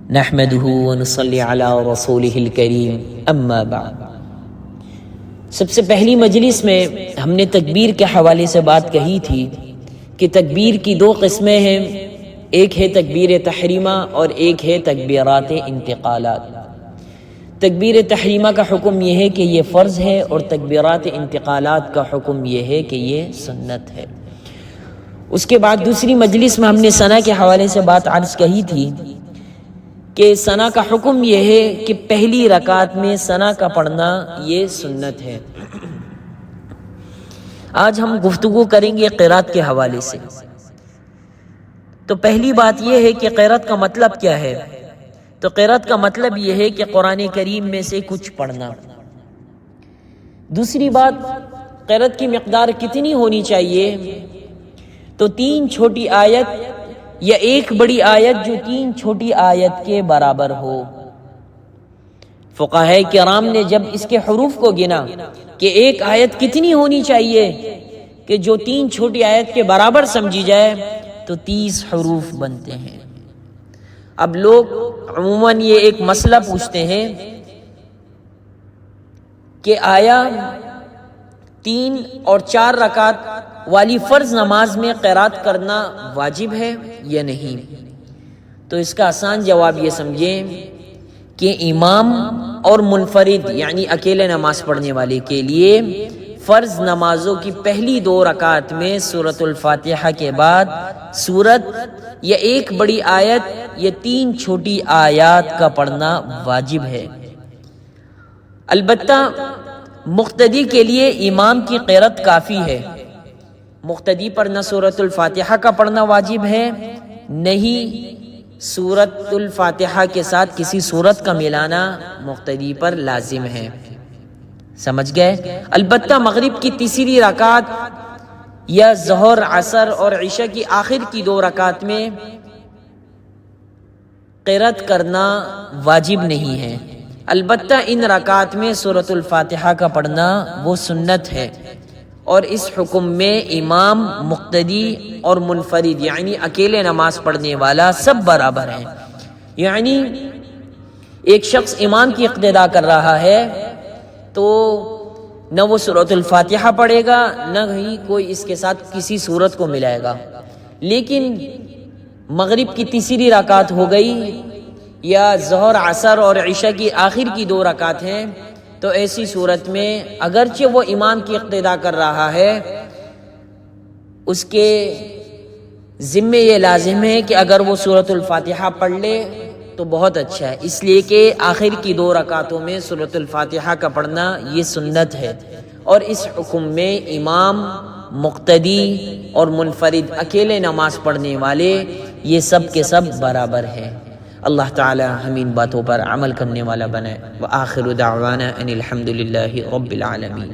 نحمده ونصلي على رسوله الكريم اما بعد۔ سب سے پہلی مجلس میں ہم نے تکبیر کے حوالے سے بات کہی تھی کہ تکبیر کی دو قسمیں ہیں، ایک ہے تکبیر تحریمہ اور ایک ہے تکبیرات انتقالات۔ تکبیر تحریمہ کا حکم یہ ہے کہ یہ فرض ہے، اور تکبیرات انتقالات کا حکم یہ ہے کہ یہ سنت ہے۔ اس کے بعد دوسری مجلس میں ہم نے ثنا کے حوالے سے بات عرض کہی تھی کہ ثنا کا حکم یہ ہے کہ پہلی رکعت میں ثنا کا پڑھنا یہ سنت ہے۔ آج ہم گفتگو کریں گے قرات کے حوالے سے۔ تو پہلی بات یہ ہے کہ قرات کا مطلب کیا ہے؟ تو قرات کا مطلب یہ ہے کہ قرآن کریم میں سے کچھ پڑھنا۔ دوسری بات، قرات کی مقدار کتنی ہونی چاہیے؟ تو 3 چھوٹی آیت یا ایک بڑی آیت جو 3 چھوٹی آیت کے برابر ہو۔ فقہاء کرام نے جب اس کے حروف کو گنا کہ ایک آیت کتنی ہونی چاہیے کہ جو 3 چھوٹی آیت کے برابر سمجھی جائے، تو 30 حروف بنتے ہیں۔ اب لوگ عموماً یہ ایک مسئلہ پوچھتے ہیں کہ آیا 3 اور 4 رکعت والی فرض نماز میں قرات کرنا واجب ہے یا نہیں؟ تو اس کا آسان جواب یہ سمجھیں کہ امام اور منفرد یعنی اکیلے نماز پڑھنے والے کے لیے فرض نمازوں کی پہلی 2 رکعت میں سورۃ الفاتحہ کے بعد سورت یا ایک بڑی آیت یا 3 چھوٹی آیات کا پڑھنا واجب ہے۔ البتہ مقتدی کے لیے امام کی قرات کافی ہے۔ مقتدی پر نہ سورۃ الفاتحہ کا پڑھنا واجب ہے، نہ ہی سورۃ الفاتحہ کے ساتھ کسی سورت کا ملانا مقتدی پر لازم ہے۔ سمجھ گئے؟ البتہ مغرب کی تیسری رکعت یا ظہر، عصر اور عشاء کی آخر کی 2 رکعت میں قرات کرنا واجب نہیں ہے۔ البتہ ان رکعت میں سورۃ الفاتحہ کا پڑھنا وہ سنت ہے، اور اس حکم میں امام، مقتدی اور منفرد یعنی اکیلے نماز پڑھنے والا سب برابر ہیں۔ یعنی ایک شخص امام کی اقتداء کر رہا ہے تو نہ وہ سورۃ الفاتحہ پڑھے گا، نہ ہی کوئی اس کے ساتھ کسی سورت کو ملائے گا۔ لیکن مغرب کی تیسری رکعت ہو گئی یا ظہر، عصر اور عشاء کی آخر کی 2 رکعت ہیں، تو ایسی صورت میں اگرچہ وہ امام کی اقتداء کر رہا ہے، اس کے ذمے یہ لازم ہے کہ اگر وہ سورۃ الفاتحہ پڑھ لے تو بہت اچھا ہے، اس لیے کہ آخر کی 2 رکعتوں میں سورۃ الفاتحہ کا پڑھنا یہ سنت ہے، اور اس حکم میں امام، مقتدی اور منفرد اکیلے نماز پڑھنے والے یہ سب کے سب برابر ہیں۔ اللہ تعالی ہم ان باتوں پر عمل کرنے والا بنائے۔ وآخر دعوانا ان الحمد للہ رب العالمین۔